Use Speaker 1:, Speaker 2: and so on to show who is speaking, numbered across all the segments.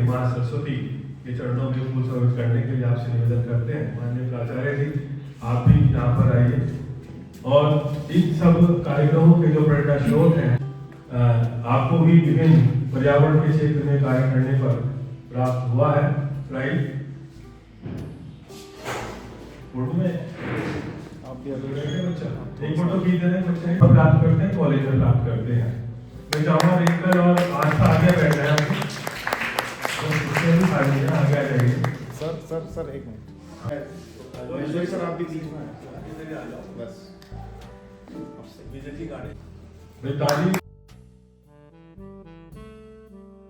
Speaker 1: मां सरस्वती के चरणों में फूल समर्पित करने के लिए आपसे निवेदन करते हैं। माननीय प्राचार्य जी, आप भी यहाँ पर आइए। और इन सब कार्यक्रमों के जो प्रेरणा स्रोत हैं, आपको भी विभिन्न पर्यावरण के क्षेत्र में कार्य करने पर प्राप्त हुआ है। राइट, फोटो में आप भी बच्चा एक फोटो खींच रहे हैं, बच्चे प्राप्त करते हैं, कॉलेज में प्राप्त करते हैं। मैं चाहूँगा देखकर और आस्था आगे बैठ रहे हैं आगे आ जाइए।
Speaker 2: सर एक मिनट सर, आप भी बीच में बस
Speaker 1: ताली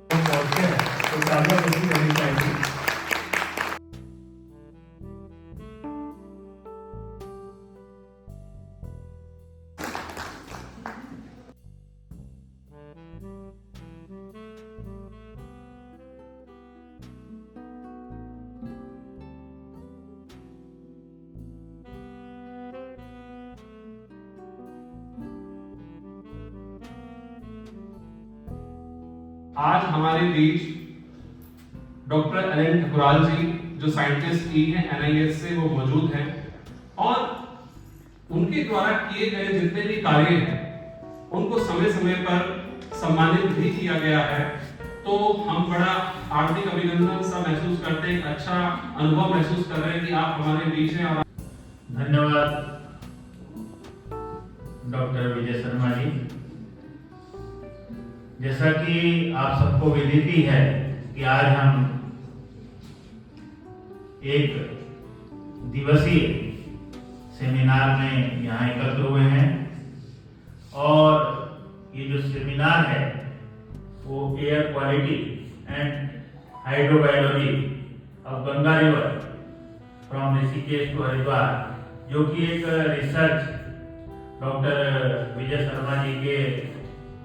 Speaker 1: पहुंचते हैं तो तालियां बजनी रहनी चाहिए।
Speaker 3: आज हमारे बीच डॉक्टर एलन ठकुराल जी, जो साइंटिस्ट की हैं NIS से, वो मौजूद हैं और उनके द्वारा किए गए जितने भी कार्य हैं उनको समय समय पर सम्मानित भी किया गया है। तो हम बड़ा हार्दिक अभिनंदन सा महसूस करते हैं, अच्छा अनुभव महसूस कर रहे हैं कि आप हमारे बीच हैं। और
Speaker 4: धन्यवाद डॉक्टर विजय शर्मा जी। जैसा कि आप सबको विदित ही है कि आज हम एक दिवसीय सेमिनार में यहाँ एकत्र हुए हैं और ये जो सेमिनार है वो air quality and hydrobiology of Ganga river from Rishikesh to Haridwar, जो कि एक रिसर्च डॉक्टर विजय शर्मा जी के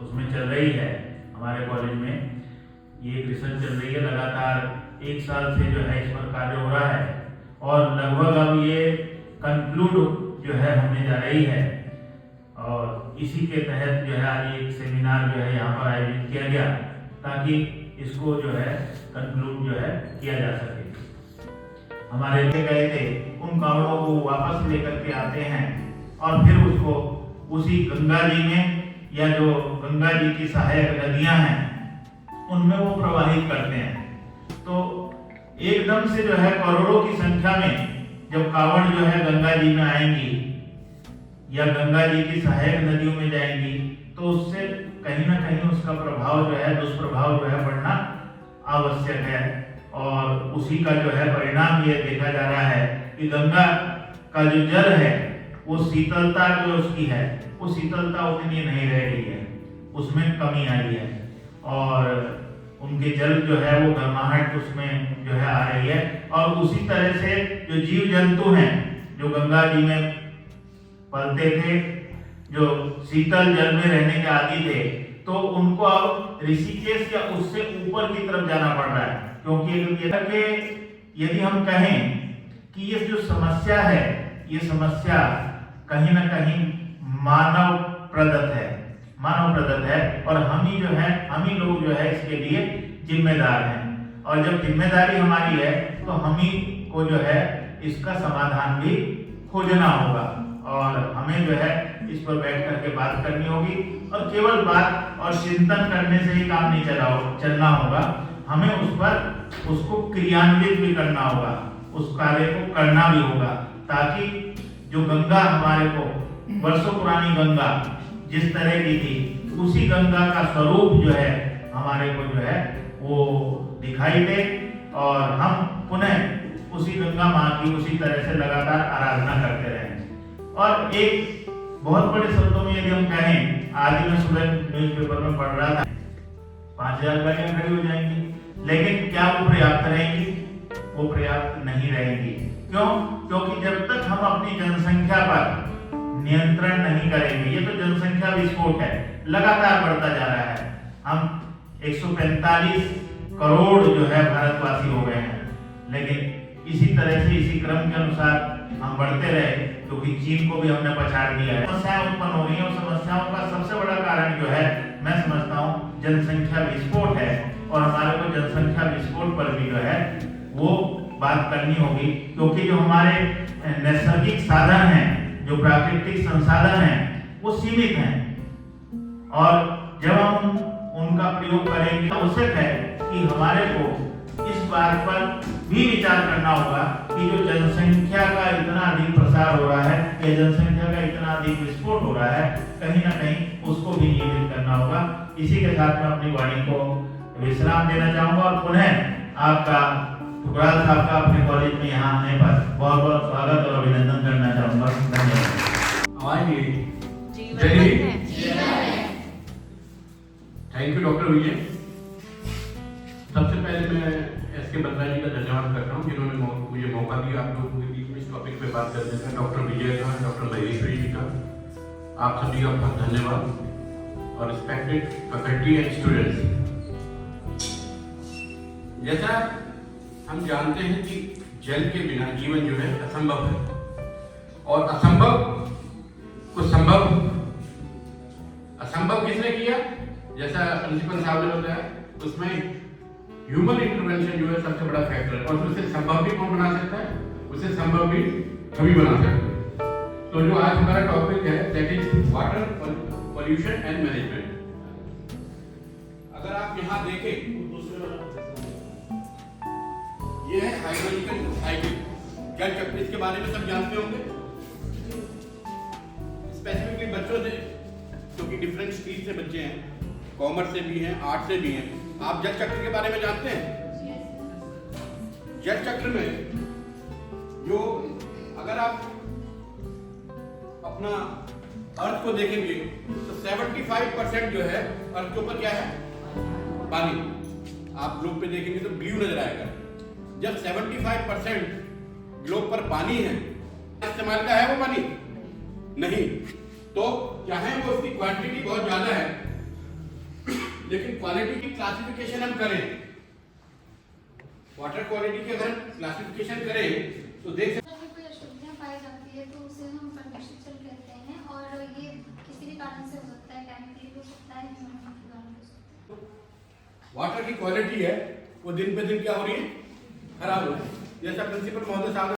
Speaker 4: उसमें चल रही है हमारे कॉलेज में। ये एक रिसर्च चल रही है, लगातार 1 साल से जो है इस पर कार्य हो रहा है और लगभग अब ये कंक्लूड जो है होने जा रही है। और इसी के तहत जो है आज एक सेमिनार जो है यहाँ पर आयोजित किया गया ताकि इसको जो है कंक्लूड जो है किया जा सके। हमारे ले गए थे उन कावड़ों को वापस लेकर के आते हैं और फिर उसको उसी गंगा जी में या जो गंगा जी की सहायक नदियां हैं उनमें वो प्रवाहित करते हैं। तो एकदम से जो है करोड़ों की संख्या में जब कावड़ जो है गंगा जी में आएंगी या गंगा जी की सहायक नदियों में जाएंगी तो उससे कहीं ना कहीं उसका प्रभाव जो है, दुष्प्रभाव जो है बढ़ना आवश्यक है। और उसी का जो है परिणाम ये देखा जा रहा है कि गंगा का जो जल है वो शीतलता जो उसकी है वो शीतलता उतनी नहीं रह रही है, उसमें कमी आई है और उनके जल जो है वो गर्माहट उसमें जो है आ रही है। और उसी तरह से जो जीव जंतु हैं जो गंगा जी में पलते थे, जो शीतल जल में रहने के आदी थे, तो उनको अब ऋषिकेश या उससे ऊपर की तरफ जाना पड़ रहा है। क्योंकि यदि हम कहें कि ये जो समस्या है ये समस्या कहीं ना कहीं मानव प्रदत्त है और हम ही जो है, हम ही लोग जो है इसके लिए जिम्मेदार हैं। और जब जिम्मेदारी हमारी है तो हम ही को जो है इसका समाधान भी खोजना होगा और हमें जो है इस पर बैठ करके बात करनी होगी। और केवल बात और चिंतन करने से ही काम नहीं चलना होगा, हमें उस पर उसको क्रियान्वित भी करना होगा, उस कार्य को करना भी होगा, ताकि जो गंगा हमारे को वर्षों पुरानी गंगा जिस तरह की थी उसी गंगा का स्वरूप जो है हमारे को जो है वो दिखाई दे और हम पुनः उसी गंगा माँ की उसी तरह से लगातार आराधना करते रहें। और एक बहुत बड़े शब्दों में यदि हम कहें, आज मैं सुबह न्यूज़पेपर में पढ़ रहा था 5000 गाड़ियां खड़ी हो जाएंगी, लेकिन क्या वो पर्याप्त रहेंगी? वो पर्याप्त नहीं रहेंगी। क्यों? क्योंकि जब तक हम अपनी जनसंख्या पर नियंत्रण नहीं करेंगे, ये तो जनसंख्या विस्फोट है, लगातार बढ़ता जा रहा है। हम 145 करोड़ जो है भारतवासी हो गए हैं, लेकिन इसी तरह से इसी क्रम के अनुसार हम बढ़ते रहे क्योंकि चीन को भी हमने पछाड़ दिया है। समस्याएं उत्पन्न हो रही हैं, उन समस्याओं का सबसे बड़ा कारण जो है मैं समझता हूँ जनसंख्या विस्फोट है और हमारे को जनसंख्या विस्फोट पर भी जो है वो बात करनी होगी, क्योंकि जो हमारे नैसर्गिक साधन हैं, जो प्राकृतिक संसाधन हैं, वो सीमित हैं और जब हम उनका प्रयोग करेंगे तो आवश्यक है कि हमारे को इस बात पर भी विचार करना होगा कि जो जनसंख्या का इतना अधिक प्रसार हो रहा है या जनसंख्या का इतना अधिक विस्फोट हो रहा है, कहीं ना कहीं उसको भी नियंत्रित करना होगा। इसी के साथ मैं अपनी वाणी को विश्राम देना चाहूंगा और पुनः आपका ठुकराल साहब का अपने कॉलेज में यहाँ आने पर बहुत बहुत स्वागत और अभिनंदन करना चाहूंगा। धन्यवाद।
Speaker 3: आइए थैंक यू डॉक्टर विजय। सबसे पहले मैं एस के बत्रा जी का धन्यवाद करता हूँ जिन्होंने मुझे मौका दिया आप लोगों के बीच में इस टॉपिक पे बात करने का। डॉक्टर विजय का, डॉक्टर महेश्वरी जी का, आप सभी का बहुत धन्यवाद और रिस्पेक्टेड फैकल्टी एंड स्टूडेंट्स। जैसा हम जानते हैं कि जल के बिना जीवन जो है असंभव है और असंभव को संभव असंभव किसने किया? जैसा प्रिंसिपल साहब ने बताया, उसमें ह्यूमन इंटरवेंशन जो है सबसे बड़ा फैक्टर है और उसे संभव भी कौन बना सकता है? उसे संभव भी कभी बना सकते हैं। तो जो आज हमारा टॉपिक है that is water pollution and management. अगर आप यहाँ देखें, ये है हाइड्रोलॉजिकल साइकिल, जल चक्र, इसके बारे में सब जानते होंगे। स्पेसिफिकली बच्चों से, क्योंकि डिफरेंट स्ट्रीम से बच्चे हैं, कॉमर्स से भी हैं, आर्ट से भी हैं, आप जल चक्र के बारे में जानते हैं? जल चक्र में जो अगर आप अपना अर्थ को देखेंगे तो 75% जो है अर्थ के ऊपर क्या है? पानी। आप ग्लोब पे देखेंगे तो ब्लू नजर आएगा। जब 75% ग्लोब पर पानी है, इस्तेमाल का है वो पानी नहीं, तो चाहे वो उसकी क्वांटिटी बहुत ज्यादा है लेकिन क्वालिटी की क्लासिफिकेशन हम करें, वाटर क्वालिटी की अगर क्लासिफिकेशन करें तो देख सकते
Speaker 5: हैं कोई अशुद्धियां पाई जाती है तो उसे हम प्रदूषित जल कहते हैं और ये किसी भी कारण से हो सकता है, केमिकली हो सकता है, ह्यूमन के कारण हो सकता है।
Speaker 3: वाटर की क्वालिटी है वो दिन पे दिन क्या हो रही है? खराब हो रही है। जैसा प्रिंसिपल महोदय साहब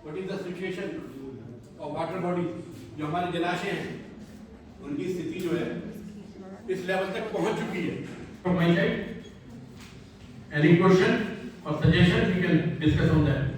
Speaker 3: what is the situation of water body, जो हमारे जलाशय हैं उनकी स्थिति जो है इस लेवल तक पहुंच चुकी है। From my side any question और suggestion we can discuss on that.